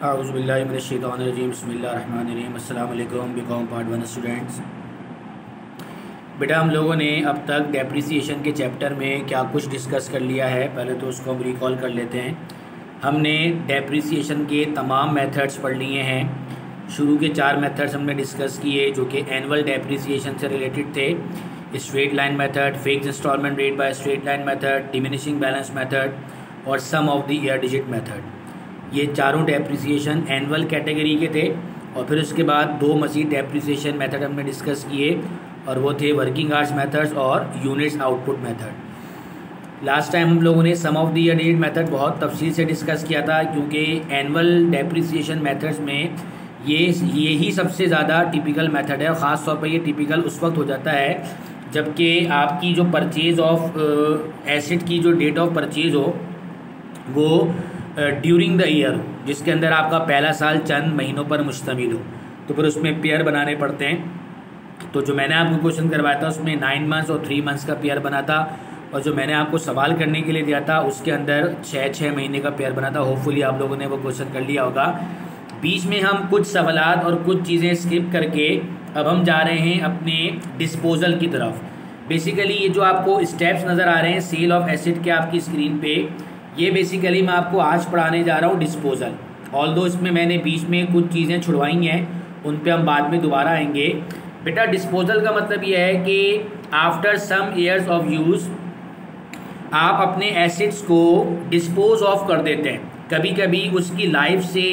औज़ुबिल्लाहिमिनश्शैतानिर्रजीम बिस्मिल्लाहिर्रहमानिर्रहीम अस्सलाम वालेकुम बीकॉम पार्ट 1 स्टूडेंट्स। बेटा हम लोगों ने अब तक डेप्रिसिएशन के चैप्टर में क्या कुछ डिस्कस कर लिया है, पहले तो उसको हम रिकॉल कर लेते हैं। हमने डेप्रिसिएशन के तमाम मेथड्स पढ़ लिए हैं। शुरू के 4 मेथड्स हमने डिस्कस किए जो कि एनुअल डेप्रिसिएशन से रिलेटेड थे। Straight line method, fixed instalment rate by straight line method, diminishing balance method और sum of the year digit method. ये चारों डेप्रिसिएशन एनुअल कैटेगरी के थे। और फिर उसके बाद 2 मज़ीद डेप्रिसिएशन मेथड हमने डिस्कस किए और वो थे वर्किंग आवर्स मेथड्स और units output method. Last time हम लोगों ने sum of the year digit method बहुत तफसील से डिस्कस किया था, क्योंकि एनुअल डेप्रिसिएशन मेथड्स में ये ही सबसे ज़्यादा टिपिकल मेथड है। ख़ास तौर पर ये टिपिकल उस वक्त हो जाता है जबकि आपकी जो परचेज़ ऑफ एसेट की जो डेट ऑफ परचेज़ हो वो ड्यूरिंग द ईयर, जिसके अंदर आपका पहला साल चंद महीनों पर मुश्तमिल हो, तो फिर उसमें पेयर बनाने पड़ते हैं। तो जो मैंने आपको क्वेश्चन करवाया था उसमें 9 मंथ्स और 3 मंथ्स का पेयर बना था, और जो मैंने आपको सवाल करने के लिए दिया था उसके अंदर 6 महीने का पेयर बना था। होपफुली आप लोगों ने वो क्वेश्चन कर लिया होगा। बीच में हम कुछ सवालात और कुछ चीज़ें स्किप करके अब हम जा रहे हैं अपने डिस्पोजल की तरफ। बेसिकली ये जो आपको स्टेप्स नज़र आ रहे हैं सेल ऑफ एसेट के आपकी स्क्रीन पे, ये बेसिकली मैं आपको आज पढ़ाने जा रहा हूँ डिस्पोजल। ऑल्दो इसमें मैंने बीच में कुछ चीज़ें छुड़वाई हैं, उन पे हम बाद में दोबारा आएंगे। बेटा डिस्पोजल का मतलब ये है कि after some years of use आप अपने एसेट्स को डिस्पोज ऑफ कर देते हैं। कभी कभी उसकी लाइफ से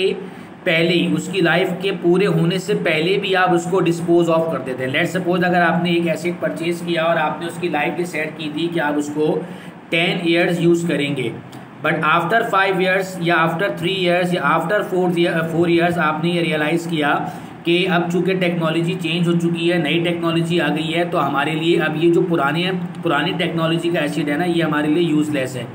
पहले ही, उसकी लाइफ के पूरे होने से पहले भी आप उसको डिस्पोज ऑफ कर देते हैं। लेट्स सपोज अगर आपने एक एसेट परचेज किया और आपने उसकी लाइफ डिसाइड की थी कि आप उसको 10 ईयर्स यूज़ करेंगे, बट आफ्टर 5 ईयर्स या आफ्टर 3 ईयर्स या आफ्टर 4 ईयर्स आपने ये रियलाइज़ किया कि अब चूँकि टेक्नोलॉजी चेंज हो चुकी है, नई टेक्नोलॉजी आ गई है, तो हमारे लिए अब ये जो पुरानी टेक्नोलॉजी का एसिड है ना, ये हमारे लिए यूज़लेस है,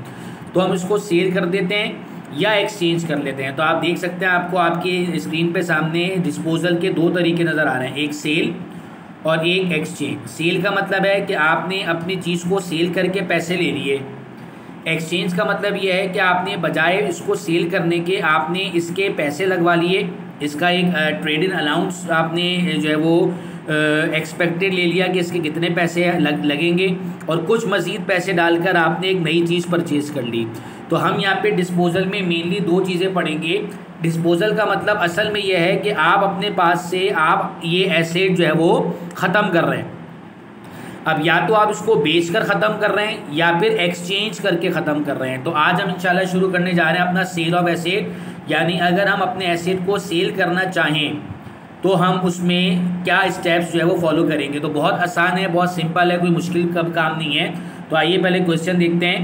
तो हम इसको सेल कर देते हैं या एक्सचेंज कर लेते हैं। तो आप देख सकते हैं आपको आपकी स्क्रीन पे सामने डिस्पोजल के 2 तरीके नज़र आ रहे हैं, एक सेल और एक एक्सचेंज। सेल का मतलब है कि आपने अपनी चीज़ को सेल करके पैसे ले लिए। एक्सचेंज का मतलब ये है कि आपने बजाय इसको सेल करने के आपने इसके पैसे लगवा लिए, इसका एक ट्रेड इन अलाउंस आपने जो है वो एक्सपेक्टेड ले लिया कि इसके कितने पैसे लगेंगे, और कुछ मज़ीद पैसे डालकर आपने एक नई चीज़ परचेज़ कर ली। तो हम यहाँ पे डिस्पोजल में मेनली 2 चीज़ें पढ़ेंगे। डिस्पोजल का मतलब असल में यह है कि आप अपने पास से आप ये एसेट जो है वो ख़त्म कर रहे हैं। अब या तो आप इसको बेचकर ख़त्म कर रहे हैं या फिर एक्सचेंज करके ख़त्म कर रहे हैं। तो आज हम इंशाल्लाह शुरू करने जा रहे हैं अपना सेल ऑफ एसेट, यानी अगर हम अपने एसेट को सेल करना चाहें तो हम उसमें क्या स्टेप्स जो है वो फॉलो करेंगे। तो बहुत आसान है, बहुत सिंपल है, कोई मुश्किल का काम नहीं है। तो आइए पहले क्वेश्चन देखते हैं,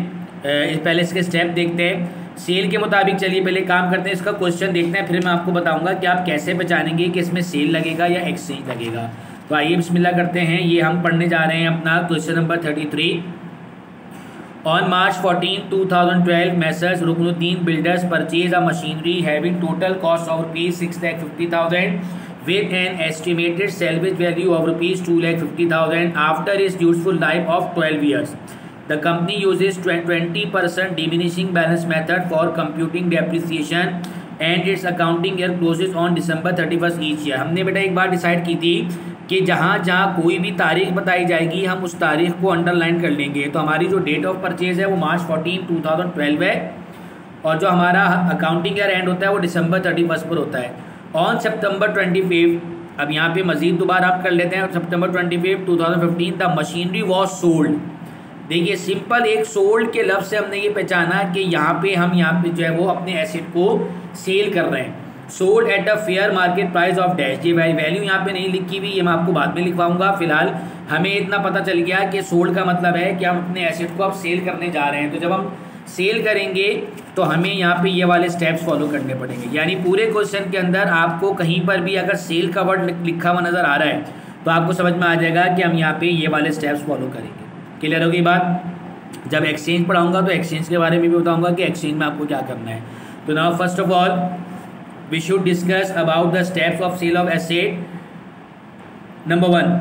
पहले इसके स्टेप देखते हैं। सेल के मुताबिक चलिए पहले काम करते हैं, इसका क्वेश्चन देखते हैं, फिर मैं आपको बताऊँगा कि आप कैसे पहचानेंगे कि इसमें सेल लगेगा या एक्सचेंज लगेगा। तो आइए बिस्मिल्लाह करते हैं। ये हम पढ़ने जा रहे हैं अपना question number 33। On March 14, 2012 messrs Ruknuddin builders purchase a machinery having total cost of ₹650,000 with an estimated salvage value of ₹250,000 after its useful life of 12 years. The company uses 20% diminishing balance method for computing depreciation and its accounting year closes on December 31st each year. हमने बेटा एक बार decide की थी कि जहाँ कोई भी तारीख बताई जाएगी हम उस तारीख को अंडरलाइन कर लेंगे। तो हमारी जो डेट ऑफ परचेज है वो March 14, 2012 है, और जो हमारा अकाउंटिंग ईयर एंड होता है वो December 31 पर होता है। ऑन September 25, अब यहाँ पे मजीद दोबारा आप कर लेते हैं। September 25, 2015 the machinery was sold. देखिए सिंपल एक सोल्ड के लफ्ज़ से हमने ये पहचाना कि यहाँ पे जो है वो अपने एसेट को सेल कर रहे हैं। Sold at the fair market price of dash. ये वैल्यू यहाँ पे नहीं लिखी हुई, ये मैं आपको बाद में लिखवाऊंगा। फिलहाल हमें इतना पता चल गया कि सोल्ड का मतलब है कि हम अपने एसेट को अब सेल करने जा रहे हैं। तो जब हम सेल करेंगे तो हमें यहाँ पे ये वाले स्टेप्स फॉलो करने पड़ेंगे। यानी पूरे क्वेश्चन के अंदर आपको कहीं पर भी अगर सेल का वर्ड लिखा हुआ नज़र आ रहा है तो आपको समझ में आ जाएगा कि हम यहाँ पे ये वाले स्टेप्स फॉलो करेंगे। क्लियर होगी बात? जब एक्सचेंज पढ़ाऊंगा तो एक्सचेंज के बारे में भी बताऊंगा कि एक्सचेंज में आपको क्या करना है। तो now first of all we should discuss about the steps of sale of asset. Number 1,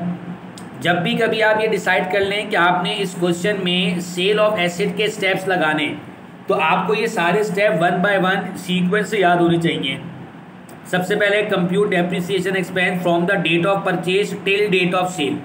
जब भी कभी आप ये डिसाइड कर लें कि आपने इस क्वेश्चन में सेल ऑफ एसेट के स्टेप्स लगाने, तो आपको ये सारे स्टेप 1 बाय 1 सीक्वेंस से याद होने चाहिए। सबसे पहले compute depreciation expense from the date of purchase till date of sale.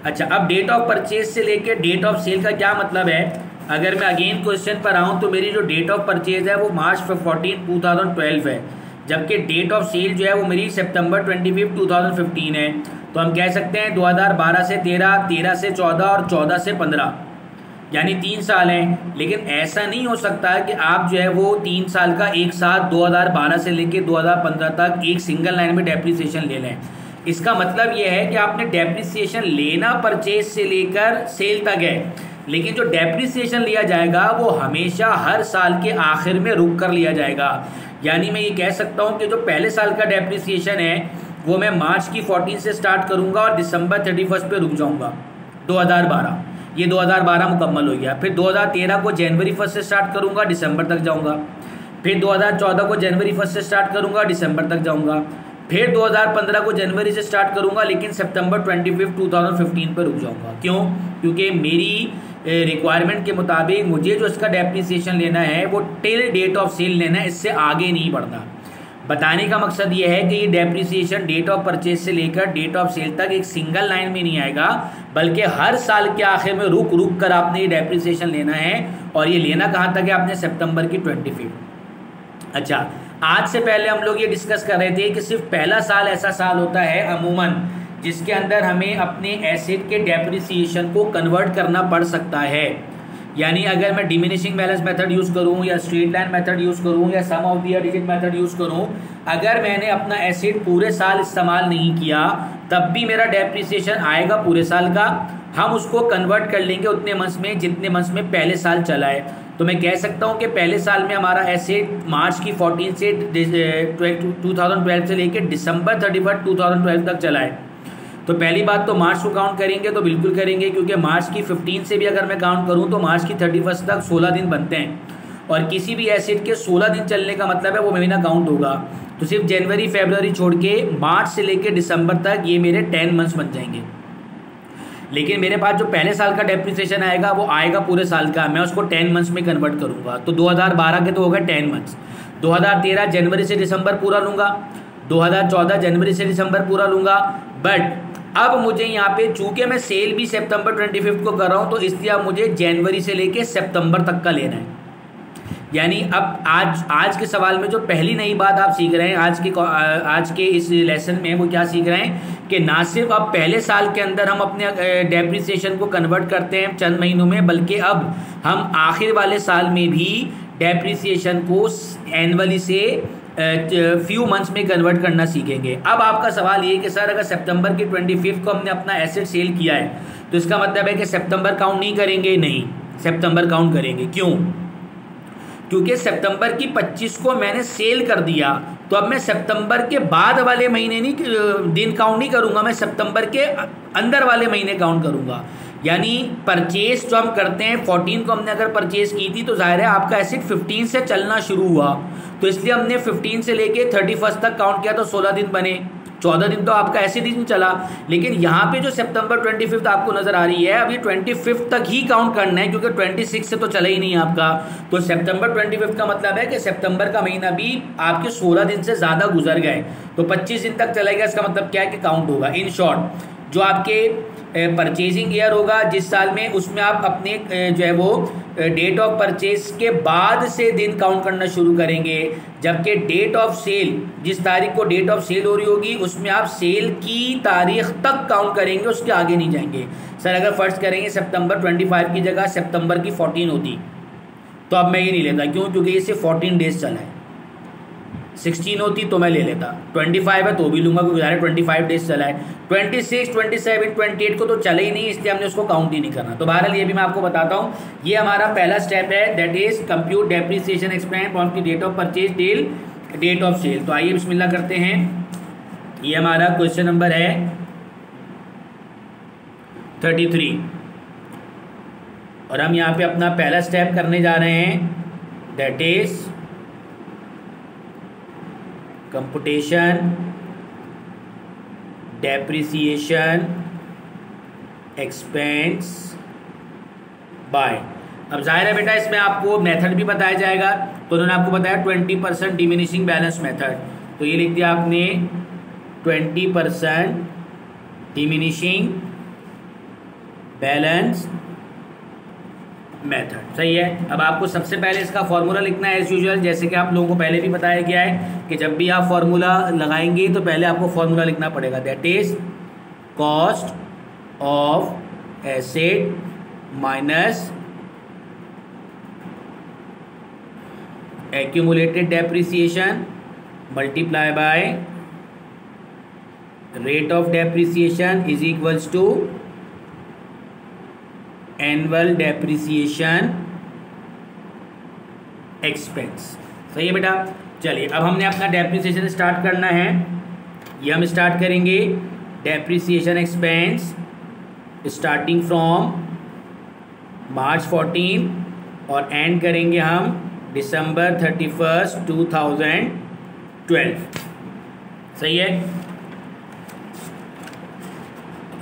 अच्छा, अब डेट ऑफ परचेज से लेके डेट ऑफ सेल का क्या मतलब है? अगर मैं अगेन क्वेश्चन पर आऊँ तो मेरी जो डेट ऑफ परचेज है वो March 14, 2012 है, जबकि डेट ऑफ सेल जो है वो मेरी September 25, 2015 है। तो हम कह सकते हैं 2012 से 13, 13 से 14 और 14 से 15, यानी 3 साल हैं। लेकिन ऐसा नहीं हो सकता कि आप जो है वो 3 साल का एक साथ 2012 से लेके 2015 तक एक सिंगल लाइन में डेप्रिसिएशन ले लें। इसका मतलब ये है कि आपने डेप्रिसिएशन लेना परचेज से लेकर सेल तक है, लेकिन जो डेप्रिसिएशन लिया जाएगा वो हमेशा हर साल के आखिर में रुक कर लिया जाएगा। यानी मैं ये कह सकता हूँ कि जो पहले साल का डेप्रिसिएशन है वो मैं मार्च की 14 से स्टार्ट करूँगा और दिसंबर 31 पे रुक जाऊँगा 2012। ये 2012 मुकम्मल हो गया। फिर 2013 को जनवरी 1 से स्टार्ट करूँगा, दिसंबर तक जाऊँगा। फिर 2014 को जनवरी 1 से स्टार्ट करूँगा, दिसंबर तक जाऊँगा। फिर 2015 को जनवरी से स्टार्ट करूँगा, लेकिन सितंबर 25, 2015 पर रुक जाऊँगा। क्यों? क्योंकि मेरी रिक्वायरमेंट के मुताबिक मुझे जो इसका डेप्रिसिएशन लेना है वो टिल डेट ऑफ सेल लेना है, इससे आगे नहीं बढ़ना। बताने का मकसद ये है कि ये डेप्रिसिएशन डेट ऑफ परचेज से लेकर डेट ऑफ सेल तक एक सिंगल लाइन में नहीं आएगा, बल्कि हर साल के आखिर में रुक रुक कर आपने ये डेप्रिसिएशन लेना है। और ये लेना कहाँ तक है? आपने सितंबर की 25। अच्छा, आज से पहले हम लोग ये डिस्कस कर रहे थे कि सिर्फ पहला साल ऐसा साल होता है अमूमन जिसके अंदर हमें अपने एसेट के डेप्रिसिएशन को कन्वर्ट करना पड़ सकता है। यानी अगर मैं डिमिनिशिंग बैलेंस मेथड यूज़ करूं या स्ट्रेट लाइन मेथड यूज़ करूं या sum of the digit method use करूं, अगर मैंने अपना एसेट पूरे साल इस्तेमाल नहीं किया तब भी मेरा डेप्रिसिएशन आएगा पूरे साल का। हम उसको कन्वर्ट कर लेंगे उतने मंथ्स में जितने मंथ्स में पहले साल चला है। तो मैं कह सकता हूं कि पहले साल में हमारा एसेट मार्च की 14 से 2012 से लेकर दिसंबर 31, 2012 तक चला है। तो पहली बात तो मार्च को काउंट करेंगे तो बिल्कुल करेंगे, क्योंकि मार्च की 15 से भी अगर मैं काउंट करूं तो मार्च की 31 तक 16 दिन बनते हैं, और किसी भी एसेट के 16 दिन चलने का मतलब है वो महीना काउंट होगा। तो सिर्फ जनवरी फरवरी छोड़ के मार्च से लेकर दिसंबर तक ये मेरे 10 मंथ्स बन जाएंगे। लेकिन मेरे पास जो पहले साल का डेप्रिसिएशन आएगा वो आएगा पूरे साल का, मैं उसको 10 मंथ्स में कन्वर्ट करूँगा। तो 2012 के तो होगा 10 मंथ्स, 2013 जनवरी से दिसंबर पूरा लूँगा, 2014 जनवरी से दिसंबर पूरा लूँगा। बट अब मुझे यहाँ पे चूंकि मैं सेल भी सितंबर 25 को कर रहा हूँ, तो इसलिए अब मुझे जनवरी से लेके सितंबर तक का लेना है। यानी अब आज के सवाल में जो पहली नई बात आप सीख रहे हैं आज के इस लेसन में, वो क्या सीख रहे हैं कि ना सिर्फ अब पहले साल के अंदर हम अपने डेप्रिसिएशन को कन्वर्ट करते हैं चंद महीनों में, बल्कि अब हम आखिर वाले साल में भी डेप्रिसिएशन को एनुअली से फ्यू मंथ्स में कन्वर्ट करना सीखेंगे। अब आपका सवाल ये कि सर अगर सितंबर की 25 को हमने अपना एसेट सेल किया है तो इसका मतलब है कि सितंबर काउंट नहीं करेंगे? नहीं, सितंबर काउंट करेंगे। क्यों? क्योंकि सितंबर की 25 को मैंने सेल कर दिया, तो अब मैं सितंबर के बाद वाले महीने नहीं दिन काउंट नहीं करूंगा, मैं सितंबर के अंदर वाले महीने काउंट करूंगा। यानी परचेज जो हम करते हैं 14 को हमने अगर परचेज की थी तो जाहिर है आपका एसेट 15 से चलना शुरू हुआ, तो इसलिए हमने 15 से लेके 31 तक काउंट किया, तो 16 दिन बने। 14 दिन तो आपका एसेट ही नहीं चला। लेकिन यहाँ पे जो सितंबर 25 आपको नजर आ रही है, अब ये 25 तक ही काउंट करना है, क्योंकि 26 से तो चला ही नहीं आपका। तो सितंबर 25 का मतलब है कि सितंबर का महीना भी आपके 16 दिन से ज़्यादा गुजर गए, तो 25 दिन तक चलेगा। इसका मतलब क्या है कि काउंट होगा। इन शॉर्ट, जो आपके परचेजिंग ईयर होगा जिस साल में, उसमें आप अपने जो है वो डेट ऑफ परचेज के बाद से दिन काउंट करना शुरू करेंगे, जबकि डेट ऑफ सेल, जिस तारीख को डेट ऑफ सेल हो रही होगी उसमें आप सेल की तारीख तक काउंट करेंगे, उसके आगे नहीं जाएंगे। सर अगर फर्स्ट करेंगे सितंबर 25 की जगह सितंबर की 14 होती तो अब मैं ये नहीं लेता। क्यों? क्योंकि ये सिर्फ 14 डेज चला है। 16 होती तो मैं ले लेता, 25 है तो भी लूंगा क्योंकि 25 डेज चला है। 26, 27, 28 को तो चले ही नहीं, इसलिए हमने उसको काउंट ही नहीं करना। तो बहरहाल ये भी मैं आपको बताता हूँ, ये हमारा पहला स्टेप है, that is compute depreciation expense from the date of purchase till date of sale. तो आइए बिस्मिल्लाह करते हैं। ये हमारा क्वेश्चन नंबर है 33 और हम यहाँ पे अपना पहला स्टेप करने जा रहे हैं, that is computation depreciation expense by. अब जाहिर है बेटा इसमें आपको मेथड भी बताया जाएगा, तो उन्होंने आपको बताया 20% डिमिनिशिंग बैलेंस मेथड। तो ये लिख दिया आपने 20% डिमिनिशिंग बैलेंस मेथड। सही है। अब आपको सबसे पहले इसका फॉर्मूला लिखना है एज यूजुअल, जैसे कि आप लोगों को पहले भी बताया गया है कि जब भी आप फॉर्मूला लगाएंगे तो पहले आपको फॉर्मूला लिखना पड़ेगा, that is cost of asset minus accumulated depreciation multiply by rate of depreciation is equals to annual depreciation expense। सही है बेटा। चलिए अब हमने अपना डेप्रिसिएशन स्टार्ट करना है। ये हम स्टार्ट करेंगे depreciation expense starting from March 14 और एंड करेंगे हम December 31, 2012। सही है।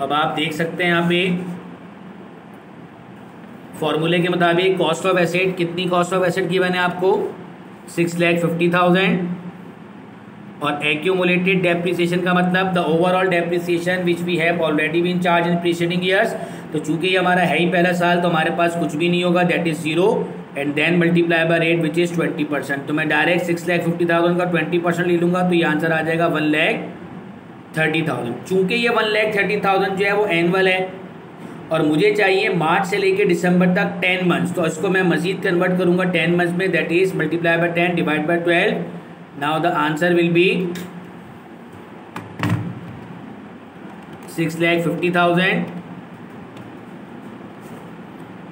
अब आप देख सकते हैं यहाँ पे फॉर्मूले के मुताबिक कॉस्ट ऑफ एसेट, कितनी कॉस्ट ऑफ एसेट की बने आपको 6,50,000 और एक्यूमुलेटेड डेप्रिसिएशन का मतलब the overall depreciation which we have already been charge in preceding years. तो चूंकि ये हमारा है ही पहला साल तो हमारे पास कुछ भी नहीं होगा, that is 0 and then multiply by rate which is 20%। तो मैं डायरेक्ट 6,50,000 का 20% ले लूंगा तो ये आंसर आ जाएगा 1,30,000। चूंकि ये 1,30,000 जो है वो एनुअल है और मुझे चाहिए मार्च से लेके दिसंबर तक 10 मंथ्स, तो इसको मैं मजीद कन्वर्ट करूंगा 10 मंथ्स में, that is multiply by 10 divide by 12। Now the answer will be 6,50,000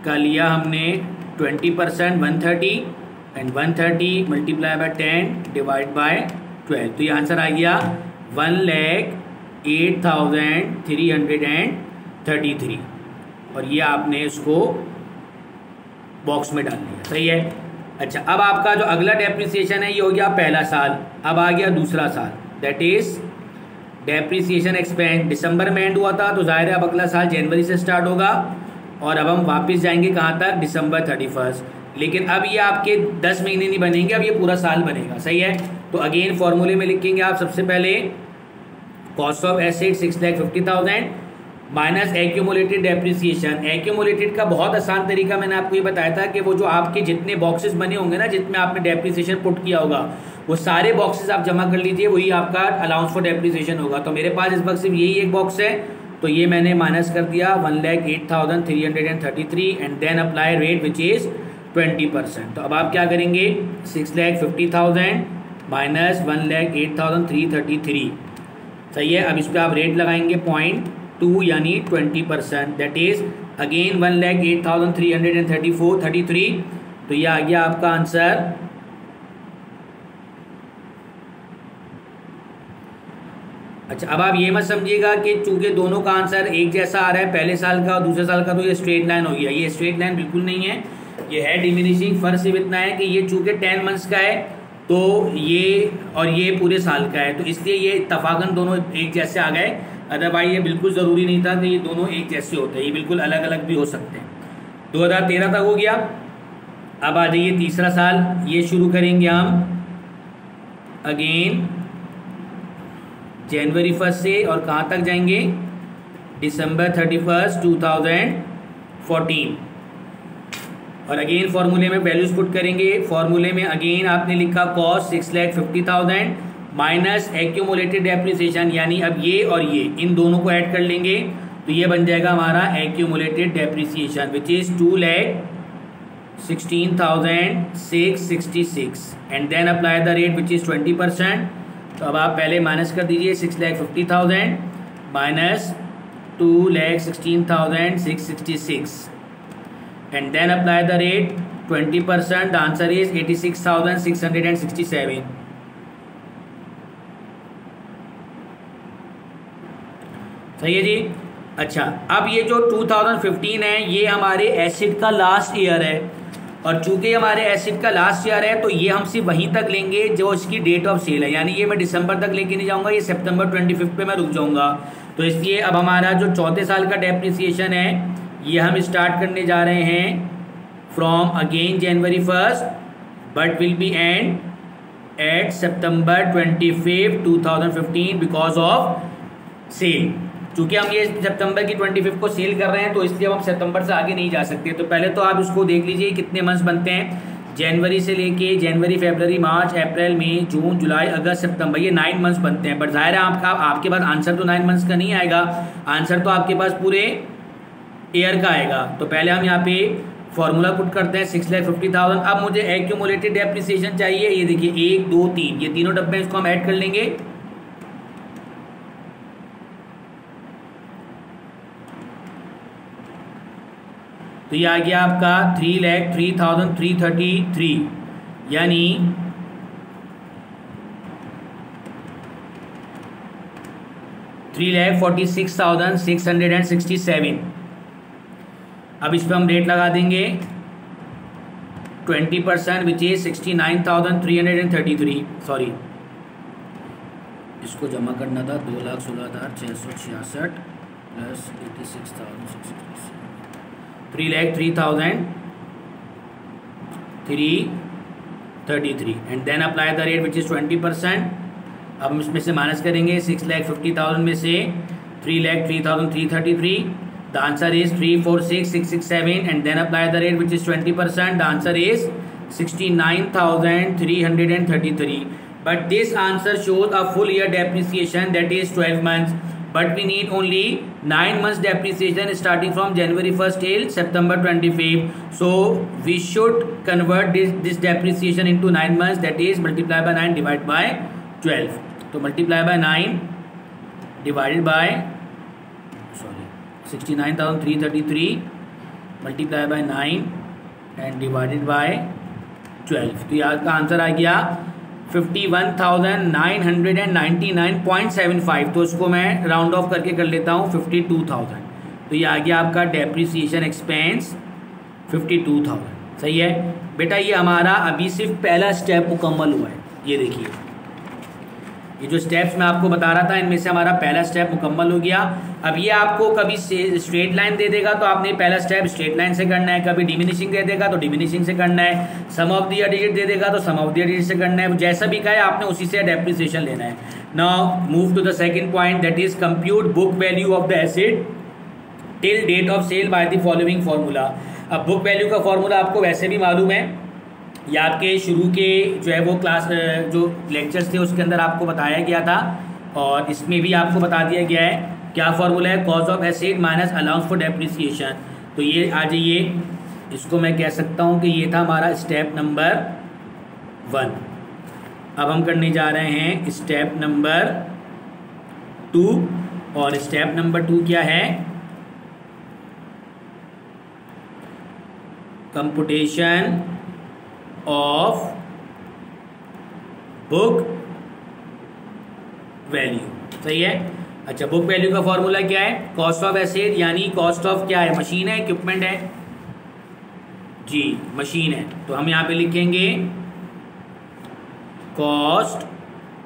का लिया हमने 20% 130 and 130 multiply by 10 divide by 12। तो ये आंसर आ गया 1,08,333 और ये आपने इसको बॉक्स में डाल दिया। सही है। अच्छा अब आपका जो अगला डेप्रिसिएशन है ये हो गया पहला साल। अब आ गया दूसरा साल, दैट इज डेप्रिसिएशन एक्सपेंस दिसंबर में एंड हुआ था तो जाहिर है अब अगला साल जनवरी से स्टार्ट होगा और अब हम वापस जाएंगे कहाँ तक, December 31। लेकिन अब ये आपके 10 महीने नहीं बनेंगे, अब ये पूरा साल बनेगा। सही है। तो अगेन फॉर्मूले में लिखेंगे आप सबसे पहले cost of asset 6,50,000 minus accumulated depreciation. Accumulated का बहुत आसान तरीका मैंने आपको ये बताया था कि वो जो आपके जितने बॉक्सेस बने होंगे ना जितने आपने डेप्रिसिएशन पुट किया होगा वो सारे बॉक्सेस आप जमा कर लीजिए, वही आपका अलाउंस फॉर डेप्रिसिएशन होगा। तो मेरे पास इस वक्त सिर्फ यही एक बॉक्स है तो ये मैंने माइनस कर दिया 1,08,333 and then apply rate which is 20%। तो अब आप क्या करेंगे 6,50,000 माइनस 1,08,333। सही है। अब इस पर आप रेट लगाएंगे 0.2 यानी 20%, दैट इज अगेन 1,08,333। तो ये आ गया आपका आंसर अच्छा। अब आप ये मत समझिएगा कि चूंकि दोनों का आंसर एक जैसा आ रहा है पहले साल का और दूसरे साल का तो ये स्ट्रेट लाइन हो गया, ये स्ट्रेट लाइन बिल्कुल नहीं है, ये है डिमिनिशिंग। फर्क सिर्फ इतना है कि ये चूंकि 10 मंथ्स का है तो ये और ये पूरे साल का है तो इसलिए ये इत्तफाकन दोनों एक जैसे आ गए, अदरवाइज ये बिल्कुल ज़रूरी नहीं था कि ये दोनों एक जैसे होते हैं, ये बिल्कुल अलग अलग भी हो सकते हैं। 2013 तक हो गया। अब आ जाइए तीसरा साल, ये शुरू करेंगे हम अगेन जनवरी 1 से और कहाँ तक जाएंगे December 31, 2014 और अगेन फॉर्मूले में वैल्यूज पुट करेंगे। फॉर्मूले में अगेन आपने लिखा कॉस्ट 6,50,000 माइनस एक्यूमुलेटेड डेप्रिसिएशन, यानी अब ये और ये इन दोनों को ऐड कर लेंगे तो ये बन जाएगा हमारा accumulated depreciation which is 2,16,666 and then apply the rate which is 20%। तो अब आप पहले माइनस कर दीजिए 6,50,000 minus 2,16,666 and then apply the rate 20%। The answer is 86,667। सही है जी। अच्छा अब ये जो 2015 है ये हमारे एसिड का लास्ट ईयर है और चूंकि हमारे एसिड का लास्ट ईयर है तो ये हम सिर्फ वहीं तक लेंगे जो इसकी डेट ऑफ सेल है, यानी ये मैं दिसंबर तक लेके नहीं जाऊंगा, ये सितंबर 25 पे मैं रुक जाऊंगा। तो इसलिए अब हमारा जो चौथे साल का डेप्रिसिएशन है ये हम स्टार्ट करने जा रहे हैं from again January 1 but will be end at सितंबर 25, 2015 बिकॉज ऑफ सेल। चूंकि हम ये सितंबर की 25 को सेल कर रहे हैं तो इसलिए हम सितंबर से आगे नहीं जा सकते। तो पहले तो आप इसको देख लीजिए कितने मंथ्स बनते हैं। जनवरी से लेके जनवरी, फरवरी, मार्च, अप्रैल, मई, जून, जुलाई, अगस्त, सितंबर, ये 9 मंथ्स बनते हैं। बट जाहिर है आपके पास आंसर तो 9 मंथ्स का नहीं आएगा, आंसर तो आपके पास पूरे ईयर का आएगा। तो पहले हम यहाँ पे फॉर्मूला पुट करते हैं 6,50,000। अब मुझे एक्यूमुलेटेड डेप्रिसिएशन चाहिए। ये देखिए 1, 2, 3 ये तीनों डब्बे इसको हम ऐड कर लेंगे। तो ये आ गया आपका 3,03,333 यानी 3,46,667। अब इस पर हम रेट लगा देंगे 20% विच इज 69,333। सॉरी, इसको जमा करना था 2,16,666 plus 86,667, 3,03,333 and then apply the rate which is 20%। अब हम इसमें से माइनस करेंगे 6,50,000 में से 3,03,333। The answer is 346,667 and then apply the rate which is 20%। The answer is 69,333। But this answer shows a full year depreciation that is 12 months. But we need only 9 months depreciation starting from January 1st till September 25th. So we should convert this depreciation into 9 months, that is multiply by 9 divided by 12. So multiply by 9 divided by 69,333 multiply by 9 and divided by 12. तो यहाँ का answer आ गया 51,999.75। तो इसको मैं round of करके कर लेता हूँ 52,000। तो ये आ गया आपका डेप्रिसिएशन एक्सपेंस 52,000। सही है बेटा, ये हमारा अभी सिर्फ पहला स्टेप मुकम्मल हुआ है। ये देखिए ये जो स्टेप्स मैं आपको बता रहा था इनमें से हमारा पहला स्टेप मुकम्मल हो गया। अब ये आपको कभी स्ट्रेट लाइन दे देगा तो आपने पहला स्टेप स्ट्रेट लाइन से करना है, कभी डिमिनिशिंग दे देगा तो डिमिनिशिंग से करना है, सम ऑफ द डिजिट दे देगा तो सम ऑफ द डिजिट से करना है। जैसा भी कहे आपने उसी से डेप्रिसिएशन लेना है। Now move to the second point, that is compute book value of the asset till date of sale by the following formula. अब बुक वैल्यू का फॉर्मूला आपको वैसे भी मालूम है, ये आपके शुरू के जो है वो क्लास जो लेक्चर्स थे उसके अंदर आपको बताया गया था और इसमें भी आपको बता दिया गया है। क्या फॉर्मूला है? Cost of asset minus allowance for depreciation. तो ये आ जाइए, इसको मैं कह सकता हूँ कि ये था हमारा स्टेप नंबर 1। अब हम करने जा रहे हैं स्टेप नंबर 2 और स्टेप नंबर 2 क्या है? Computation of book value. सही है। अच्छा, बुक वैल्यू का फॉर्मूला क्या है? कॉस्ट ऑफ एसेट यानी कॉस्ट ऑफ क्या है? मशीन है, इक्विपमेंट है जी, मशीन है। तो हम यहाँ पे लिखेंगे कॉस्ट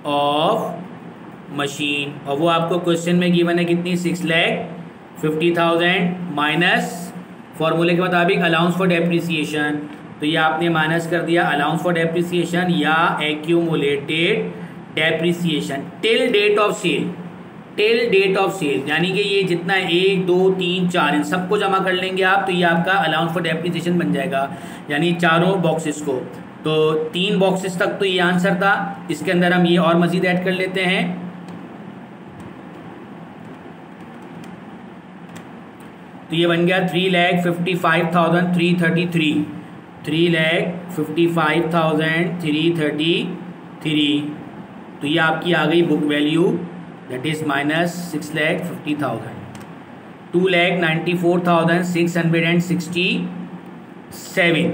ऑफ मशीन और वो आपको क्वेश्चन में गिवन है कितनी? 6,50,000 माइनस फॉर्मूले के मुताबिक अलाउंस फॉर डेप्रिसिएशन। तो ये आपने माइनस कर दिया अलाउंस फॉर डेप्रिसिएशन या accumulated depreciation till date of sale. Till date of sale यानी कि ये जितना 1, 2, 3, 4 इन सबको जमा कर लेंगे आप तो ये आपका अलाउंस फॉर डेप्रिसिएशन बन जाएगा, यानी चारों बॉक्सेस को। तो 3 बॉक्सेस तक तो ये आंसर था, इसके अंदर हम ये और मजीद ऐड कर लेते हैं। तो ये बन गया 3,55,333, 3,55,333। तो ये आपकी आ गई book value, that is minus 6,50,000। 2,94,667,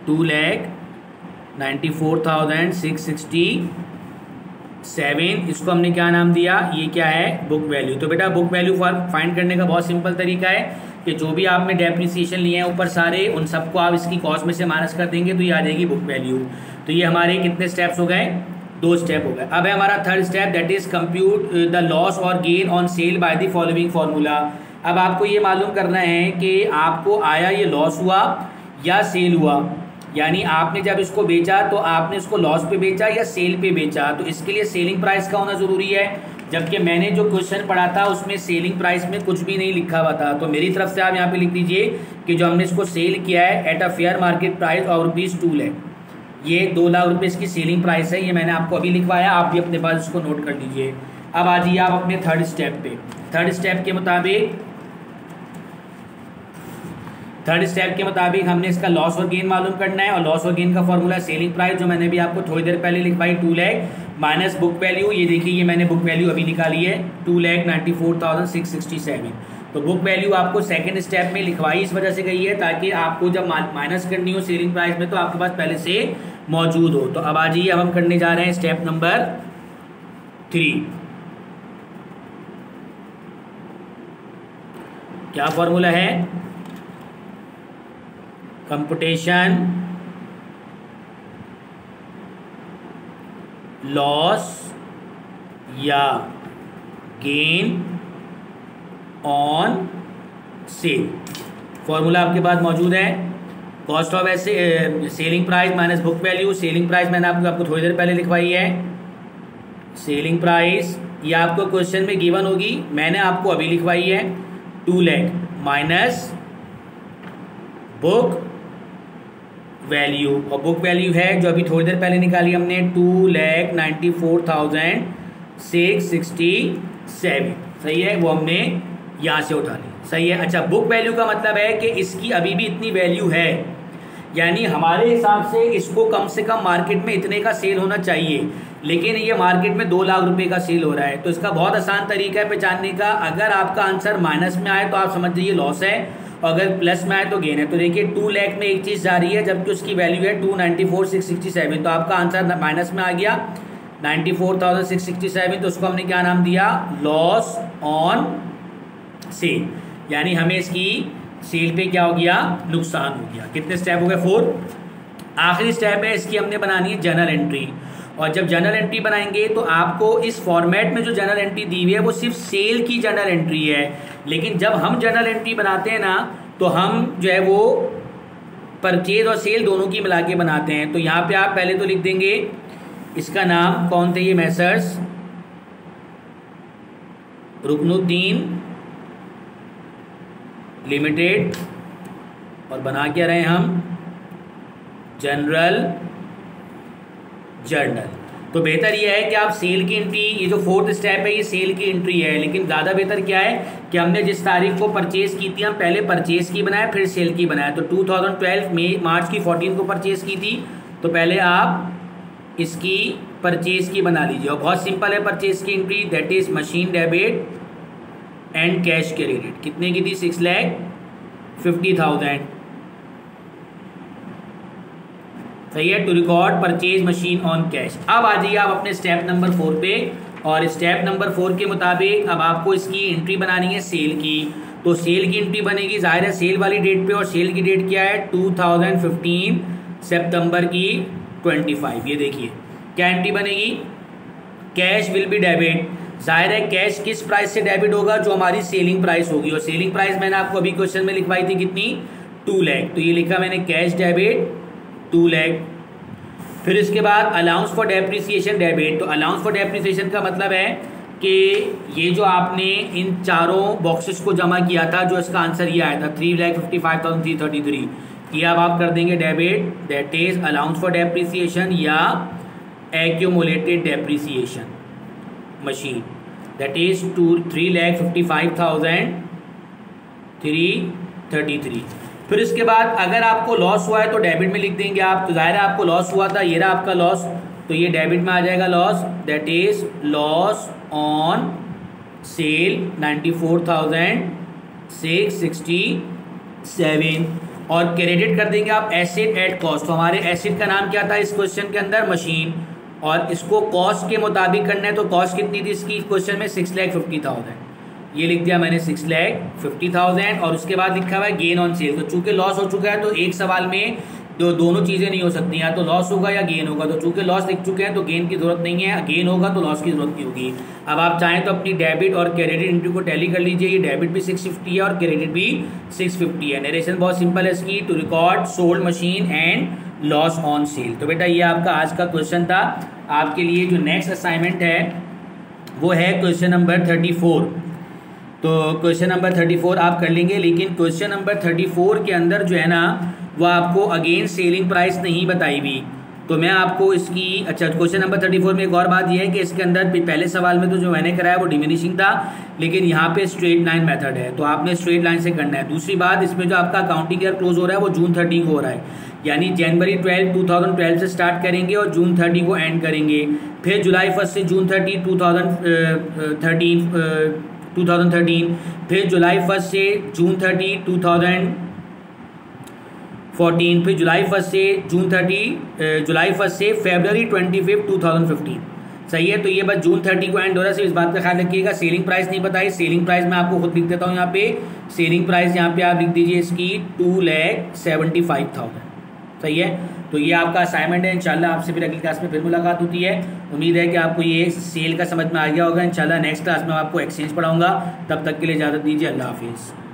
2,94,667। इसको हमने क्या नाम दिया? ये क्या है? Book value. तो बेटा बुक वैल्यू फाइंड करने का बहुत सिंपल तरीका है कि जो भी आपने डेप्रिसिएशन लिए हैं ऊपर सारे, उन सबको आप इसकी कॉस्ट में से माइनस कर देंगे तो ये आ जाएगी बुक वैल्यू। तो ये हमारे कितने स्टेप्स हो गए? 2 स्टेप हो गए। अब है हमारा third step, that is compute the loss और gain on sale by the following formula. अब आपको ये मालूम करना है कि आपको आया ये लॉस हुआ या सेल हुआ। यानी आपने जब इसको बेचा तो आपने इसको लॉस पे बेचा या सेल पे बेचा, तो इसके लिए सेलिंग प्राइस का होना ज़रूरी है, जबकि मैंने जो क्वेश्चन पढ़ा था उसमें सेलिंग प्राइस में कुछ भी नहीं लिखा हुआ था। तो मेरी तरफ से आप यहाँ पे लिख दीजिए कि जो हमने इसको सेल किया है at a fair market price और ₹2 लाख, ये 2 लाख रुपये इसकी सेलिंग प्राइस है। ये मैंने आपको अभी लिखवाया, आप भी अपने पास इसको नोट कर लीजिए। अब आ जाइए आप अपने थर्ड स्टेप पे। थर्ड स्टेप के मुताबिक हमने इसका लॉस और गेन मालूम करना है, और लॉस और गेन का फॉर्मूला है सेलिंग प्राइस, जो मैंने भी आपको थोड़ी देर पहले लिखवाई, 2 लाख माइनस बुक वैल्यू। ये देखिए, ये मैंने बुक वैल्यू अभी निकाली है 2,94,667। तो बुक वैल्यू आपको सेकंड स्टेप में लिखवाई इस वजह से गई है ताकि आपको जब माइनस करनी हो सेलिंग प्राइस में तो आपके पास पहले से मौजूद हो। तो अब आ जाइए, अब हम करने जा रहे हैं स्टेप नंबर 3। क्या फॉर्मूला है? कंप्यूटेशन लॉस या गेन ऑन सेल। फॉर्मूला आपके पास मौजूद है, cost of selling price minus book value. Selling price मैंने आपको थोड़ी देर पहले लिखवाई है, सेलिंग प्राइस ये आपको क्वेश्चन में गिवन होगी, मैंने आपको अभी लिखवाई है 2 लाख माइनस बुक वैल्यू, और बुक वैल्यू है जो अभी थोड़ी देर पहले निकाली हमने 2,94,667। सही है, वो हमने यहाँ से उठा ली। सही है। अच्छा, बुक वैल्यू का मतलब है कि इसकी अभी भी इतनी वैल्यू है, यानी हमारे हिसाब से इसको कम से कम मार्केट में इतने का सेल होना चाहिए, लेकिन ये मार्केट में 2 लाख रुपए का सेल हो रहा है। तो इसका बहुत आसान तरीका है पहचानने का। अगर आपका आंसर माइनस में आए तो आप समझ जाइए लॉस है, और अगर प्लस में आए तो गेन है। तो देखिए 2 लाख में एक चीज़ जा रही है जबकि उसकी वैल्यू है 2,94,667, तो आपका आंसर माइनस में आ गया 94,667। तो उसको हमने क्या नाम दिया? लॉस ऑन सेल, यानी हमें इसकी सेल पे क्या हो गया? नुकसान हो गया। कितने स्टेप हो गए? 4। आखिरी स्टेप है, इसकी हमने बनानी है जर्नल एंट्री, और जब जर्नल एंट्री बनाएंगे तो आपको इस फॉर्मेट में जो जर्नल एंट्री दी हुई है वो सिर्फ सेल की जर्नल एंट्री है, लेकिन जब हम जर्नल एंट्री बनाते हैं ना तो हम जो है वो परचेज और सेल दोनों की मिला के बनाते हैं। तो यहाँ पे आप पहले तो लिख देंगे इसका नाम, कौन थे ये? मैसर्स रुकनुद्दीन लिमिटेड, और बना क्या रहे हम? General journal. तो बेहतर यह है कि आप सेल की एंट्री, ये जो 4th स्टेप है ये सेल की एंट्री है, लेकिन ज़्यादा बेहतर क्या है कि हमने जिस तारीख को परचेज की थी हम पहले परचेज की बनाए फिर सेल की बनाए। तो 2012 मार्च की 14 को परचेज की थी, तो पहले आप इसकी परचेज की बना लीजिए, और बहुत सिंपल है परचेज की entry, that is machine debit and cash credit. कितने की थी? 6,50,000। सही है, to record purchase machine on cash. अब आ जाइए आप अपने स्टेप नंबर 4 पे, और स्टेप नंबर 4 के मुताबिक अब आपको इसकी एंट्री बनानी है सेल की। तो सेल की एंट्री बनेगी जाहिर है सेल वाली डेट पे, और सेल की डेट क्या है? 2015 सितंबर की 25। ये देखिए क्या एंट्री बनेगी? Cash will be debit. जाहिर है कैश किस प्राइस से डेबिट होगा? जो हमारी सेलिंग प्राइस होगी, और सेलिंग प्राइस मैंने आपको अभी क्वेश्चन में लिखवाई थी कितनी? 2 लाख। तो ये लिखा मैंने कैश डेबिट 2 लाख। फिर इसके बाद अलाउंस फॉर डेप्रिसिएशन डेबिट। तो अलाउंस फॉर डेप्रिसिएशन का मतलब है कि ये जो आपने इन चारों बॉक्सेस को जमा किया था, जो इसका आंसर ये आया था 3,55,333, ये अब आप कर देंगे debit, that is allowance for depreciation या accumulated depreciation machine, that is 3,55,333। फिर इसके बाद अगर आपको लॉस हुआ है तो डेबिट में लिख देंगे आप। तो जाहिर है आपको लॉस हुआ था, ये रहा आपका लॉस, तो ये डेबिट में आ जाएगा loss, that is loss on cell 94,667। और क्रेडिट कर देंगे आप एसेट एट कॉस्ट। तो हमारे एसेट का नाम क्या था इस क्वेश्चन के अंदर? मशीन, और इसको कॉस्ट के मुताबिक करना है। तो कॉस्ट कितनी थी इसकी क्वेश्चन में? 6,50,000। ये लिख दिया मैंने 6,50,000, और उसके बाद लिखा हुआ है गेन ऑन सेल। तो चूंकि लॉस हो चुका है तो एक सवाल में दोनों चीज़ें नहीं हो सकती, या तो लॉस होगा या गेन होगा। तो चूंकि लॉस लिख चुके हैं तो गेन की जरूरत नहीं है, गेन होगा तो लॉस की जरूरत नहीं होगी। अब आप चाहें तो अपनी डेबिट और क्रेडिट एंट्री को टैली कर लीजिए। ये डेबिट भी 650 है और क्रेडिट भी 650 है। नरेशन बहुत सिंपल है इसकी, to record sold machine and loss on sale. तो बेटा ये आपका आज का क्वेश्चन था। आपके लिए जो नेक्स्ट असाइनमेंट है वो है क्वेश्चन नंबर 34। तो क्वेश्चन नंबर 34 आप कर लेंगे, लेकिन क्वेश्चन नंबर 34 के अंदर जो है ना वो आपको अगेन सेलिंग प्राइस नहीं बताई हुई। तो मैं आपको इसकी अच्छा क्वेश्चन नंबर 34 में एक और बात यह है कि इसके अंदर पहले सवाल में तो जो मैंने कराया वो डिमिनिशिंग था, लेकिन यहाँ पे स्ट्रेट लाइन मेथड है, तो आपने स्ट्रेट लाइन से करना है। दूसरी बात, इसमें जो आपका अकाउंटिंग ईयर क्लोज हो रहा है वो जून 30 को हो रहा है, यानी जनवरी 12 2012 से स्टार्ट करेंगे और जून 30 को एंड करेंगे। फिर जुलाई 1 से जून 30 2013, फिर जुलाई 1 से जून 30 2014, फिर जुलाई 1 से जून 30 जुलाई 1 से फरवरी 25 2015। सही है। तो ये बस जून 30 को एंड हो रहा है, सिर्फ इस बात का ख्याल रखिएगा। सेलिंग प्राइस नहीं बताई, सेलिंग प्राइस मैं आपको खुद लिख देता हूँ यहाँ पे। सेलिंग प्राइस यहाँ पे आप लिख दीजिए इसकी 2,75,000। सही है। तो ये आपका असाइनमेंट है। इंशाल्लाह आपसे फिर अगली क्लास में फिर मुलाकात होती है। उम्मीद है कि आपको ये सेल का समझ में आ गया होगा। इंशाल्लाह नेक्स्ट क्लास में आपको एक्सचेंज पढ़ाऊंगा। तब तक के लिए इजाज़त दीजिए। अल्लाह हाफिज़।